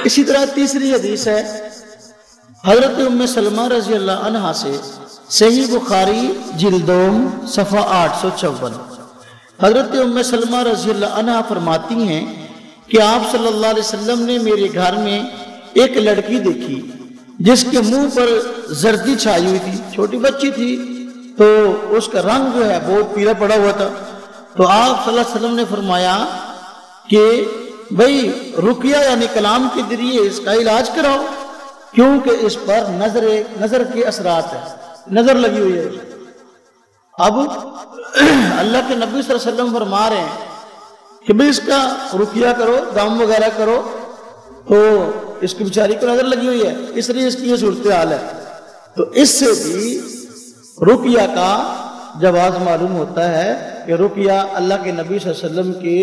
اسی طرح تیسری حدیث ہے حضرت ام سلمہ رضی اللہ عنہا سے، صحیح بخاری جلدوم صفحہ 854۔ حضرت ام سلمہ رضی اللہ عنہا فرماتی ہیں کہ آپ صلی اللہ علیہ وسلم نے میرے گھر میں ایک لڑکی دیکھی جس کے منہ پر زردی چھائی ہوئی تھی، چھوٹی بچی تھی تو اس کا رنگ جو ہے بہت پیلا پڑا ہوا تھا۔ تو آپ صلی اللہ علیہ وسلم نے فرمایا کہ بھئی رقیہ یعنی کلام کے ذریعے اس کا علاج کراؤ، کیونکہ اس پر نظر کے اثرات ہیں، نظر لگی ہوئی ہے۔ اب اللہ کے نبی صلی اللہ علیہ وسلم فرما رہے ہیں کہ بھئی اس کا رقیہ کرو، دم وغیرہ کرو، تو اس کی بیچاری کو نظر لگی ہوئی ہے، اس لیے اس کی یہ صورتحال ہے۔ تو اس سے بھی رقیہ کا جواز معلوم ہوتا ہے کہ رقیہ اللہ کے نبی صلی اللہ علیہ وسلم کے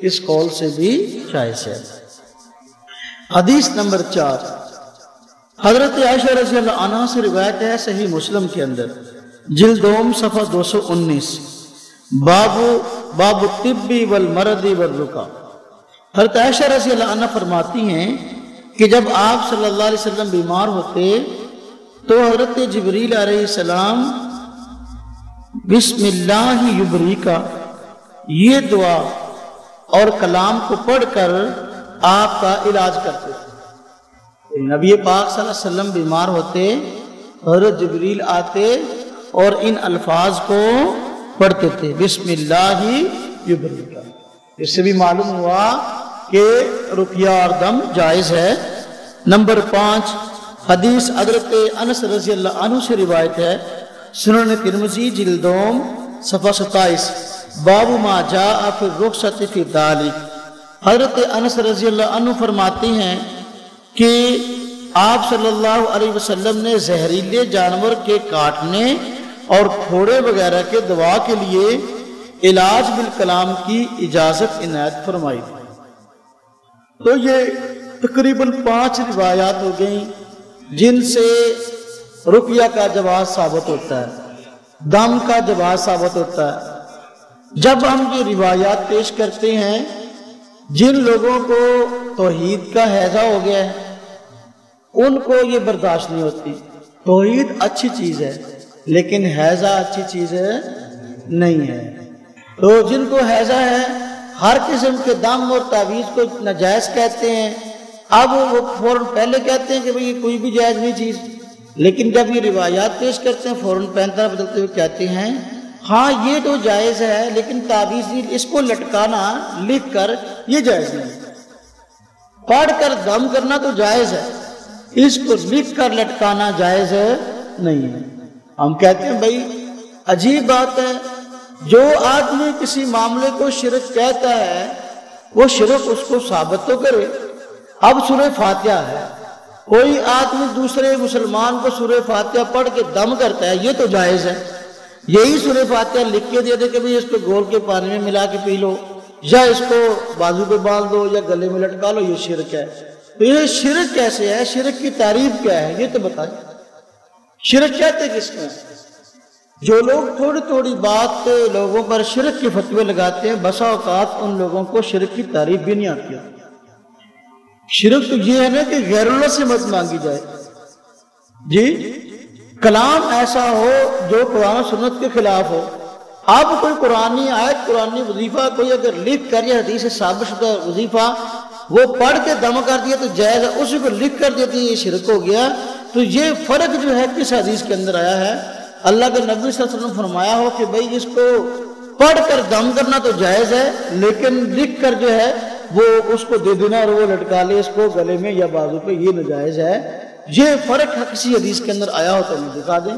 اس قول سے بھی جائز ہے۔ حدیث نمبر 4 حضرت عائشہ رضی اللہ عنہ سے روایت ہے صحیح مسلم کے اندر جلدوم صفحہ 219، باب الطب والمرض والرقیہ۔ حضرت عائشہ رضی اللہ عنہ فرماتی ہیں کہ جب آپ صلی اللہ علیہ وسلم بیمار ہوتے تو حضرت جبریل علیہ السلام بسم اللہ یبریکا یہ دعا اور کلام کو پڑھ کر آپ کا علاج کرتے تھے۔ نبی پاک صلی اللہ علیہ وسلم بیمار ہوتے، حضرت جبریل آتے اور ان الفاظ کو پڑھتے تھے، بسم اللہ یبریکا۔ اس سے بھی معلوم ہوا کہ رقیہ اور دم جائز ہے۔ نمبر 5 حدیث حضرت انس رضی اللہ عنہ سے روایت ہے سنن ترمذی جلدوم صفحہ 27، باب ما جاء فی الرخصۃ فی ذلک۔ حضرت انس رضی اللہ عنہ فرماتے ہیں کہ آپ صلی اللہ علیہ وسلم نے زہریلے جانور کے کاٹنے اور پھوڑے وغیرہ کے دوا کے لیے علاج بالکلام کی اجازت عنایت فرمائی تھی۔ تو یہ تقریباً 5 روایات ہو گئیں جن سے رقیہ کا جواز ثابت ہوتا ہے، دم کا جواز ثابت ہوتا ہے۔ جب ہم یہ روایات پیش کرتے ہیں، جن لوگوں کو توحید کا ہیضہ ہو گیا ہے ان کو یہ برداشت نہیں ہوتی۔ توحید اچھی چیز ہے لیکن ہیضہ اچھی چیز نہیں ہے۔ تو جن کو ہیضہ ہے ہر قسم کے دم اور تعویذ کو ناجائز کہتے ہیں، اب وہ فوراً پہلے کہتے ہیں کہ بھئی یہ کوئی بھی جائز نہیں چیز، لیکن جب یہ روایات پیش کرتے ہیں فوراً پینترا بدلتے ہوئے کہتے ہیں ہاں یہ تو جائز ہے لیکن تعویذ اس کو لٹکانا لکھ کر یہ جائز نہیں، پڑھ کر دم کرنا تو جائز ہے، اس کو لکھ کر لٹکانا جائز نہیں ہے۔ ہم کہتے ہیں بھئی عجیب بات ہے، جو آدمی کسی معاملے کو شرک کہتا ہے وہ شرک اس کو ثابت تو کرے۔ اب سورہ فاتحہ ہے، کوئی آدمی دوسرے مسلمان کو سورہ فاتحہ پڑھ کے دم کرتا ہے، یہ تو جائز ہے۔ یہی سورہ فاتحہ لکھ کے دے دے کہ بھئی اس کو گھول کے پانی میں ملا کے پی لو، یا اس کو بازو پہ باندھ دو یا گلے میں لٹکا لو، یہ شرک ہے۔ تو یہ شرک کیسے ہے؟ شرک کی تعریف کیا ہے یہ تو بتائیں۔ شرک کہتے کس کو؟ جو لوگ تھوڑی تھوڑی بات پہ لوگوں پر شرک کے فتوے لگاتے ہیں، بسا اوقات ان لوگوں کو شرک کی تعریف بھی نہیں آتی۔ شرک تو یہ ہے نا کہ غیر اللہ سے مت مانگی جائے، جی کلام ایسا ہو جو قرآن و سنت کے خلاف ہو۔ اب کوئی قرآنی آیت، قرآنی وظیفہ کوئی اگر لکھ کر یا حدیث سے ثابت شدہ وظیفہ وہ پڑھ کے دم کر دیا تو جائز ہے، اسی کو لکھ کر دیتی ہے یہ شرک ہو گیا۔ تو یہ فرق جو ہے کس حدیث کے اندر آیا ہے؟ اللہ کے نبی صلی اللہ علیہ وسلم فرمایا ہو کہ بھئی اس کو پڑھ کر دم کرنا تو جائز ہے لیکن لکھ کر جو ہے وہ اس کو دے دینا اور وہ لٹکا لے اس کو گلے میں یا بازو پہ، یہ ناجائز ہے۔ یہ فرق کسی حدیث کے اندر آیا ہو تو ہمیں دکھا دیں،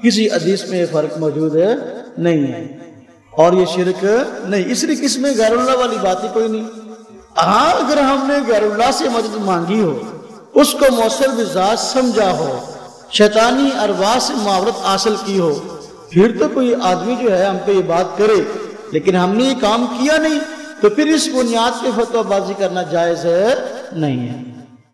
کسی حدیث میں یہ فرق موجود نہیں ہے اور یہ شرک نہیں، اس لیے اس میں غیر اللہ والی بات ہی کوئی نہیں۔ ہاں اگر ہم نے غیر اللہ سے مدد مانگی ہو، اس کو موصل بذات سمجھا ہو، شیطانی ارواح سے معاورت حاصل کی ہو، پھر تو کوئی آدمی جو ہے ہم پہ یہ بات کرے، لیکن ہم نے یہ کام کیا نہیں تو پھر اس بنیاد پہ فتویٰ بازی کرنا جائز نہیں ہے۔